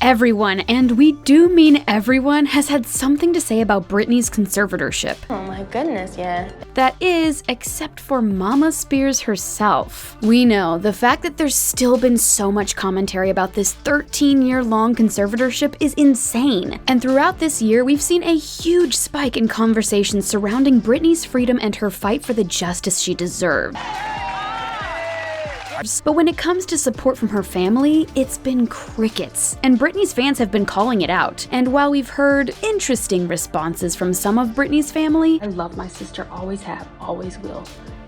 Everyone, and we do mean everyone, has had something to say about Britney's conservatorship. Oh my goodness, yeah. That is, except for Mama Spears herself. We know the fact that there's still been so much commentary about this 13-year-long conservatorship is insane. And throughout this year, we've seen a huge spike in conversations surrounding Britney's freedom and her fight for the justice she deserved. But when it comes to support from her family, it's been crickets. And Britney's fans have been calling it out. And while we've heard interesting responses from some of Britney's family, I love my sister, always have, always will,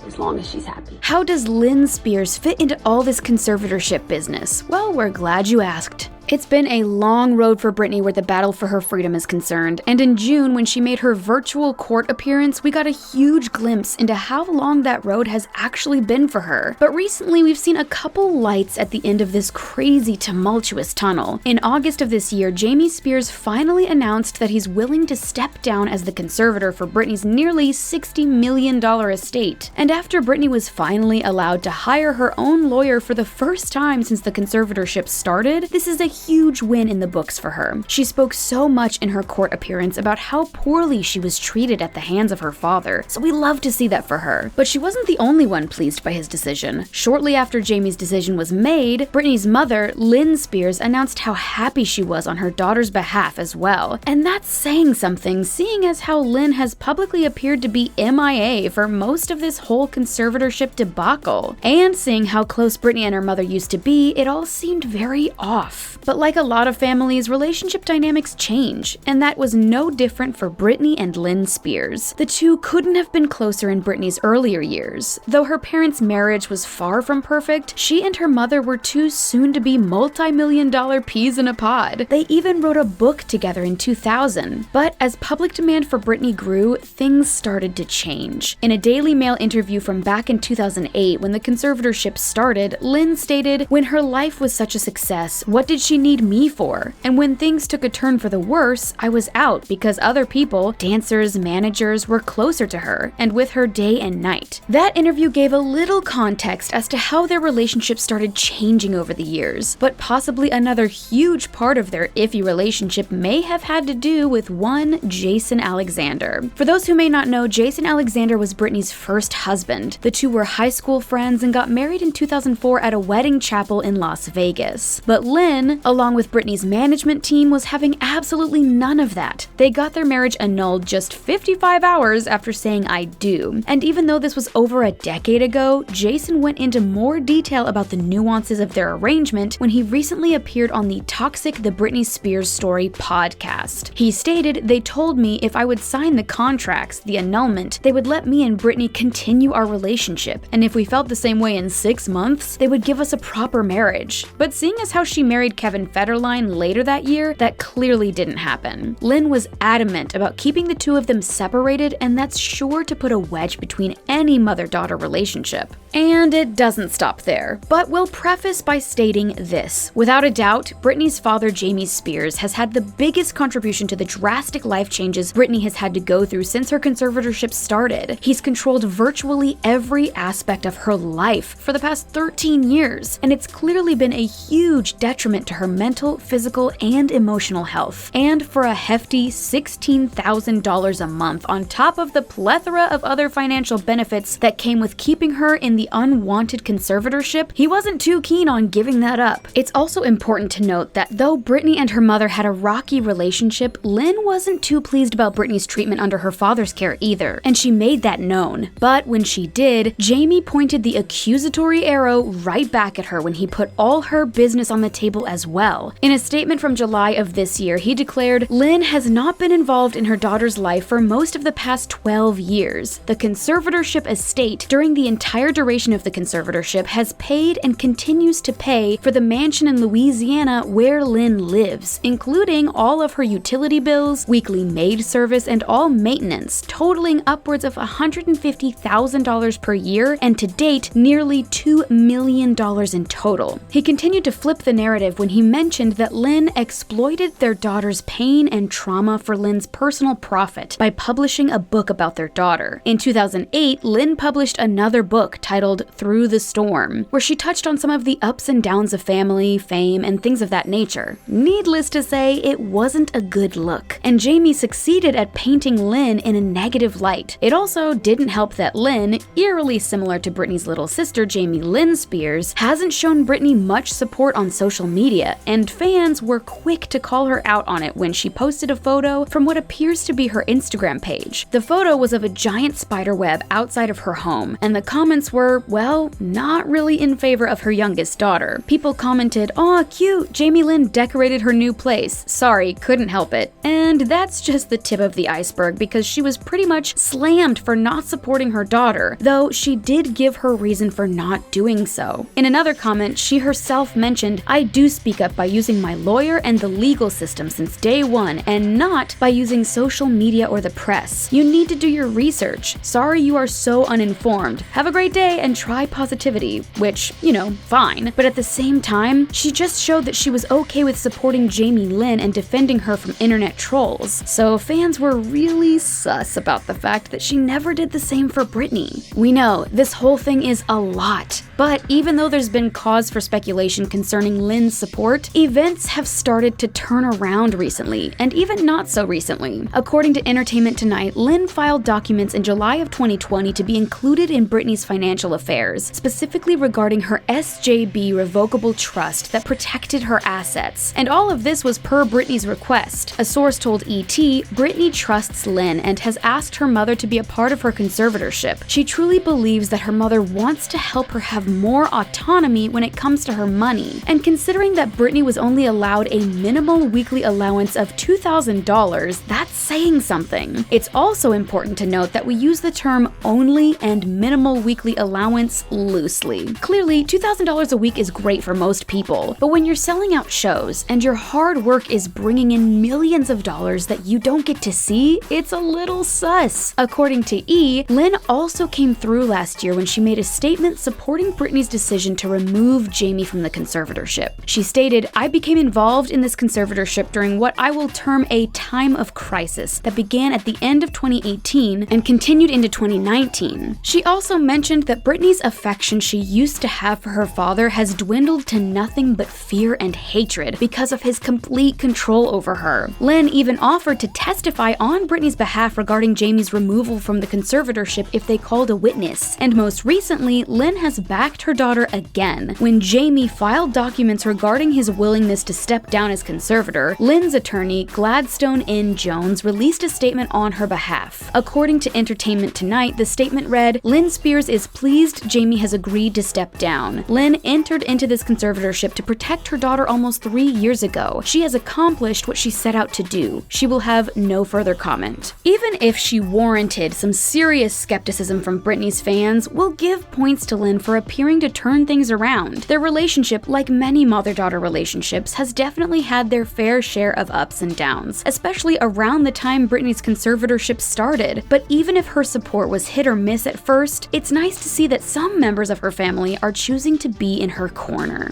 as long as she's happy. How does Lynn Spears fit into all this conservatorship business? Well, we're glad you asked. It's been a long road for Britney where the battle for her freedom is concerned, and in June, when she made her virtual court appearance, we got a huge glimpse into how long that road has actually been for her. But recently, we've seen a couple lights at the end of this crazy, tumultuous tunnel. In August of this year, Jamie Spears finally announced that he's willing to step down as the conservator for Britney's nearly $60 million estate. And after Britney was finally allowed to hire her own lawyer for the first time since the conservatorship started, this is a huge win in the books for her. She spoke so much in her court appearance about how poorly she was treated at the hands of her father, so we love to see that for her. But she wasn't the only one pleased by his decision. Shortly after Jamie's decision was made, Britney's mother, Lynne Spears, announced how happy she was on her daughter's behalf as well. And that's saying something, seeing as how Lynn has publicly appeared to be MIA for most of this whole conservatorship debacle. And seeing how close Britney and her mother used to be, it all seemed very off. But like a lot of families, relationship dynamics change, and that was no different for Britney and Lynne Spears. The two couldn't have been closer in Britney's earlier years. Though her parents' marriage was far from perfect, she and her mother were two soon-to-be multi-million-dollar peas in a pod. They even wrote a book together in 2000. But as public demand for Britney grew, things started to change. In a Daily Mail interview from back in 2008, when the conservatorship started, Lynn stated, "When her life was such a success, what did she need me for? And when things took a turn for the worse, I was out because other people, dancers, managers, were closer to her and with her day and night." That interview gave a little context as to how their relationship started changing over the years, but possibly another huge part of their iffy relationship may have had to do with one Jason Alexander. For those who may not know, Jason Alexander was Britney's first husband. The two were high school friends and got married in 2004 at a wedding chapel in Las Vegas. But Lynn, along with Britney's management team, was having absolutely none of that. They got their marriage annulled just 55 hours after saying "I do." And even though this was over a decade ago, Jason went into more detail about the nuances of their arrangement when he recently appeared on the Toxic: The Britney Spears Story podcast. He stated, "They told me if I would sign the contracts, the annulment, they would let me and Britney continue our relationship, and if we felt the same way in 6 months, they would give us a proper marriage." But seeing as how she married Kevin Federline later that year, that clearly didn't happen. Lynn was adamant about keeping the two of them separated, and that's sure to put a wedge between any mother-daughter relationship. And it doesn't stop there, but we'll preface by stating this. Without a doubt, Britney's father, Jamie Spears, has had the biggest contribution to the drastic life changes Britney has had to go through since her conservatorship started. He's controlled virtually every aspect of her life for the past 13 years, and it's clearly been a huge detriment to her mental, physical, and emotional health. And for a hefty $16,000 a month on top of the plethora of other financial benefits that came with keeping her in the unwanted conservatorship, he wasn't too keen on giving that up. It's also important to note that though Britney and her mother had a rocky relationship, Lynn wasn't too pleased about Britney's treatment under her father's care either, and she made that known. But when she did, Jamie pointed the accusatory arrow right back at her when he put all her business on the table as well. In a statement from July of this year, he declared, "Lynn has not been involved in her daughter's life for most of the past 12 years. The conservatorship estate, during the entire duration of the conservatorship, has paid and continues to pay for the mansion in Louisiana where Lynn lives, including all of her utility bills, weekly maid service, and all maintenance, totaling upwards of $150,000 per year, and to date, nearly $2 million in total." He continued to flip the narrative when he he mentioned that Lynne exploited their daughter's pain and trauma for Lynn's personal profit by publishing a book about their daughter. In 2008, Lynne published another book titled Through the Storm, where she touched on some of the ups and downs of family, fame, and things of that nature. Needless to say, it wasn't a good look, and Jamie succeeded at painting Lynne in a negative light. It also didn't help that Lynne, eerily similar to Britney's little sister Jamie Lynn Spears, hasn't shown Britney much support on social media, and fans were quick to call her out on it when she posted a photo from what appears to be her Instagram page. The photo was of a giant spider web outside of her home, and the comments were, well, not really in favor of her youngest daughter. People commented, "Aw, cute, Jamie Lynn decorated her new place. Sorry, couldn't help it." And that's just the tip of the iceberg, because she was pretty much slammed for not supporting her daughter, though she did give her reason for not doing so. In another comment, she herself mentioned, "I do speak up by using my lawyer and the legal system since day one, and not by using social media or the press. You need to do your research. Sorry you are so uninformed. Have a great day and try positivity," which, you know, fine. But at the same time, she just showed that she was okay with supporting Jamie Lynn and defending her from internet trolls. So fans were really sus about the fact that she never did the same for Britney. We know this whole thing is a lot, but even though there's been cause for speculation concerning Lynn's support, events have started to turn around recently, and even not so recently. According to Entertainment Tonight, Lynne filed documents in July of 2020 to be included in Britney's financial affairs, specifically regarding her SJB revocable trust that protected her assets. And all of this was per Britney's request. A source told ET, Britney trusts Lynne and has asked her mother to be a part of her conservatorship. She truly believes that her mother wants to help her have more autonomy when it comes to her money. And considering that Britney was only allowed a minimal weekly allowance of $2,000, that's saying something. It's also important to note that we use the term only and minimal weekly allowance loosely. Clearly, $2,000 a week is great for most people, but when you're selling out shows and your hard work is bringing in millions of dollars that you don't get to see, it's a little sus. According to E, Lynne also came through last year when she made a statement supporting Britney's decision to remove Jamie from the conservatorship. She stated, "I became involved in this conservatorship during what I will term a time of crisis that began at the end of 2018 and continued into 2019. She also mentioned that Britney's affection she used to have for her father has dwindled to nothing but fear and hatred because of his complete control over her. Lynne even offered to testify on Britney's behalf regarding Jamie's removal from the conservatorship if they called a witness. And most recently, Lynne has backed her daughter again. When Jamie filed documents regarding his willingness to step down as conservator, Lynne's attorney, Gladstone N. Jones, released a statement on her behalf. According to Entertainment Tonight, the statement read, "Lynne Spears is pleased Jamie has agreed to step down. Lynne entered into this conservatorship to protect her daughter almost 3 years ago. She has accomplished what she set out to do. She will have no further comment." Even if she warranted some serious skepticism from Britney's fans, we'll give points to Lynne for appearing to turn things around. Their relationship, like many mother-daughter relationships, has definitely had their fair share of ups and downs, especially around the time Britney's conservatorship started. But even if her support was hit or miss at first, it's nice to see that some members of her family are choosing to be in her corner.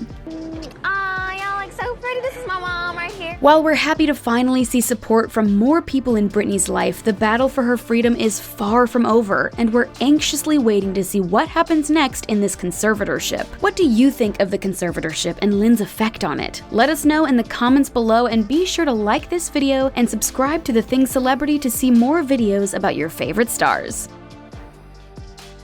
Y'all look so pretty. This is my mom right here. While we're happy to finally see support from more people in Britney's life, the battle for her freedom is far from over, and we're anxiously waiting to see what happens next in this conservatorship. What do you think of the conservatorship and Lynne's effect on it? Let us know in the comments below, and be sure to like this video and subscribe to The Thing Celebrity to see more videos about your favorite stars.